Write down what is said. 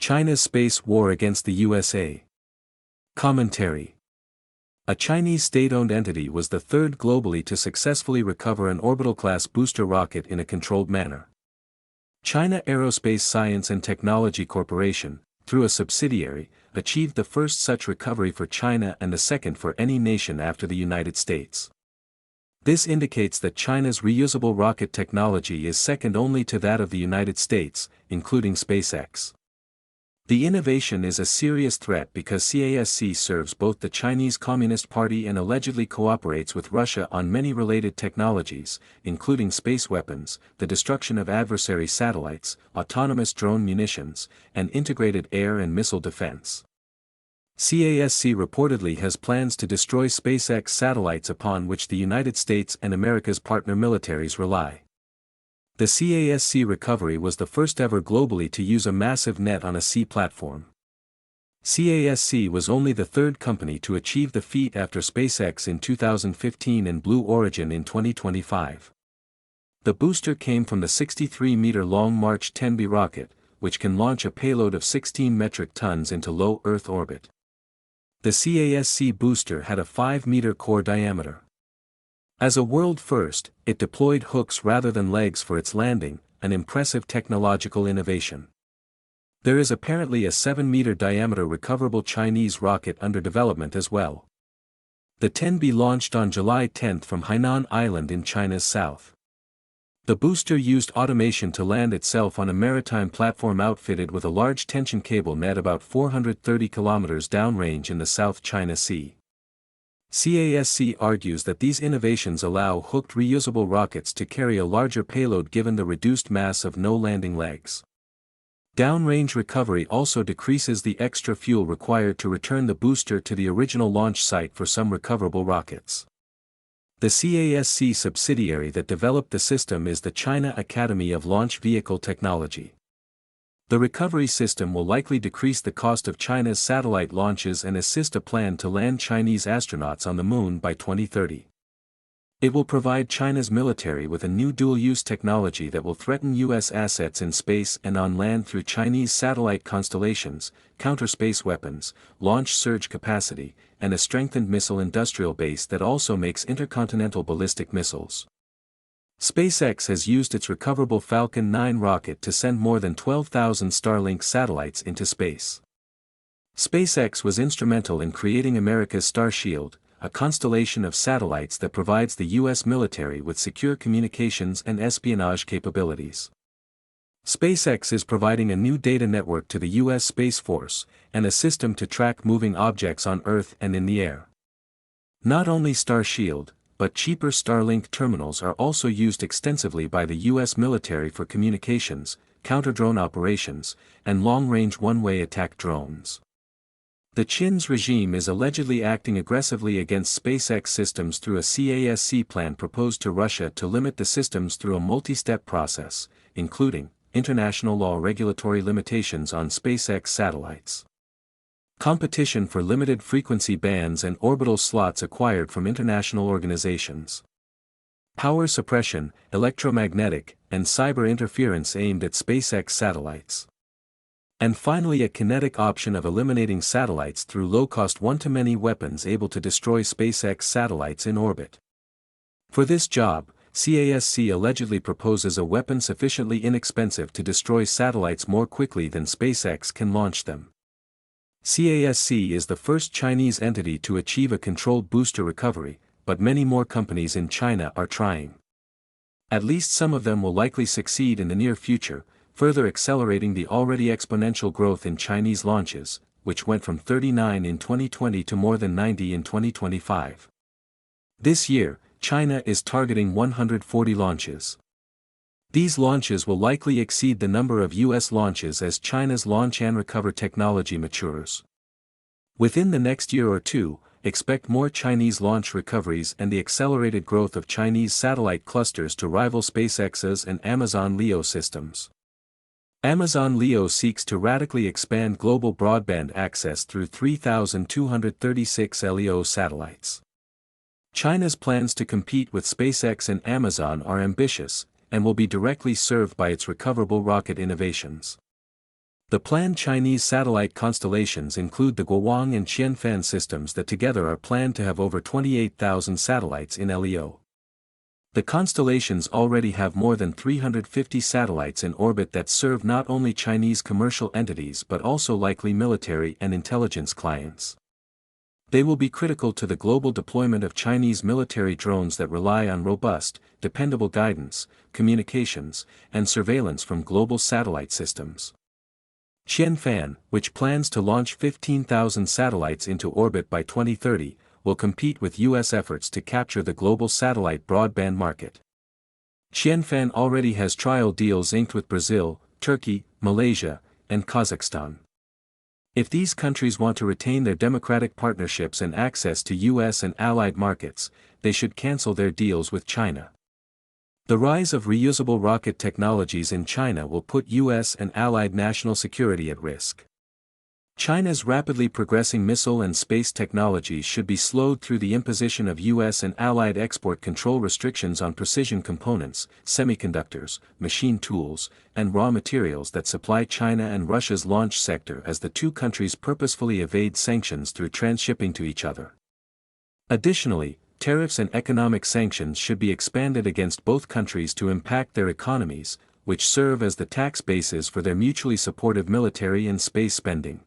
China's space war against the USA. Commentary. A Chinese state-owned entity was the third globally to successfully recover an orbital-class booster rocket in a controlled manner. China Aerospace Science and Technology Corporation, through a subsidiary, achieved the first such recovery for China and the second for any nation after the United States. This indicates that China's reusable rocket technology is second only to that of the United States, including SpaceX. The innovation is a serious threat because CASC serves both the Chinese Communist Party and allegedly cooperates with Russia on many related technologies, including space weapons, the destruction of adversary satellites, autonomous drone munitions, and integrated air and missile defense. CASC reportedly has plans to destroy SpaceX satellites upon which the United States and America's partner militaries rely. The CASC recovery was the first ever globally to use a massive net on a sea platform. CASC was only the third company to achieve the feat after SpaceX in 2015 and Blue Origin in 2025. The booster came from the 63-meter-long March 10B rocket, which can launch a payload of 16 metric tons into low Earth orbit. The CASC booster had a 5-meter core diameter. As a world first, it deployed hooks rather than legs for its landing, an impressive technological innovation. There is apparently a 7-meter diameter recoverable Chinese rocket under development as well. The 10B launched on July 10 from Hainan Island in China's south. The booster used automation to land itself on a maritime platform outfitted with a large tension cable net about 430 kilometers downrange in the South China Sea. CASC argues that these innovations allow hooked reusable rockets to carry a larger payload given the reduced mass of no landing legs. Downrange recovery also decreases the extra fuel required to return the booster to the original launch site for some recoverable rockets. The CASC subsidiary that developed the system is the China Academy of Launch Vehicle Technology. The recovery system will likely decrease the cost of China's satellite launches and assist a plan to land Chinese astronauts on the Moon by 2030. It will provide China's military with a new dual-use technology that will threaten U.S. assets in space and on land through Chinese satellite constellations, counter-space weapons, launch surge capacity, and a strengthened missile industrial base that also makes intercontinental ballistic missiles. SpaceX has used its recoverable Falcon 9 rocket to send more than 12,000 Starlink satellites into space. SpaceX was instrumental in creating America's Starshield, a constellation of satellites that provides the U.S. military with secure communications and espionage capabilities. SpaceX is providing a new data network to the U.S. Space Force, and a system to track moving objects on Earth and in the air. Not only Starshield, but cheaper Starlink terminals are also used extensively by the U.S. military for communications, counter-drone operations, and long-range one-way attack drones. The Chin's regime is allegedly acting aggressively against SpaceX systems through a CASC plan proposed to Russia to limit the systems through a multi-step process, including international law regulatory limitations on SpaceX satellites, competition for limited frequency bands and orbital slots acquired from international organizations, power suppression, electromagnetic, and cyber interference aimed at SpaceX satellites, and finally a kinetic option of eliminating satellites through low-cost one-to-many weapons able to destroy SpaceX satellites in orbit. For this job, CASC allegedly proposes a weapon sufficiently inexpensive to destroy satellites more quickly than SpaceX can launch them. CASC is the first Chinese entity to achieve a controlled booster recovery, but many more companies in China are trying. At least some of them will likely succeed in the near future, further accelerating the already exponential growth in Chinese launches, which went from 39 in 2020 to more than 90 in 2025. This year, China is targeting 140 launches. These launches will likely exceed the number of U.S. launches as China's launch and recover technology matures. Within the next year or two, expect more Chinese launch recoveries and the accelerated growth of Chinese satellite clusters to rival SpaceX's and Amazon LEO systems. Amazon LEO seeks to radically expand global broadband access through 3,236 LEO satellites. China's plans to compete with SpaceX and Amazon are ambitious, and will be directly served by its recoverable rocket innovations. The planned Chinese satellite constellations include the Guowang and Qianfan systems that together are planned to have over 28,000 satellites in LEO. The constellations already have more than 350 satellites in orbit that serve not only Chinese commercial entities but also likely military and intelligence clients. They will be critical to the global deployment of Chinese military drones that rely on robust, dependable guidance, communications, and surveillance from global satellite systems. Qianfan, which plans to launch 15,000 satellites into orbit by 2030, will compete with U.S. efforts to capture the global satellite broadband market. Qianfan already has trial deals inked with Brazil, Turkey, Malaysia, and Kazakhstan. If these countries want to retain their democratic partnerships and access to U.S. and allied markets, they should cancel their deals with China. The rise of reusable rocket technologies in China will put U.S. and allied national security at risk. China's rapidly progressing missile and space technologies should be slowed through the imposition of U.S. and allied export control restrictions on precision components, semiconductors, machine tools, and raw materials that supply China and Russia's launch sector as the two countries purposefully evade sanctions through transshipping to each other. Additionally, tariffs and economic sanctions should be expanded against both countries to impact their economies, which serve as the tax bases for their mutually supportive military and space spending.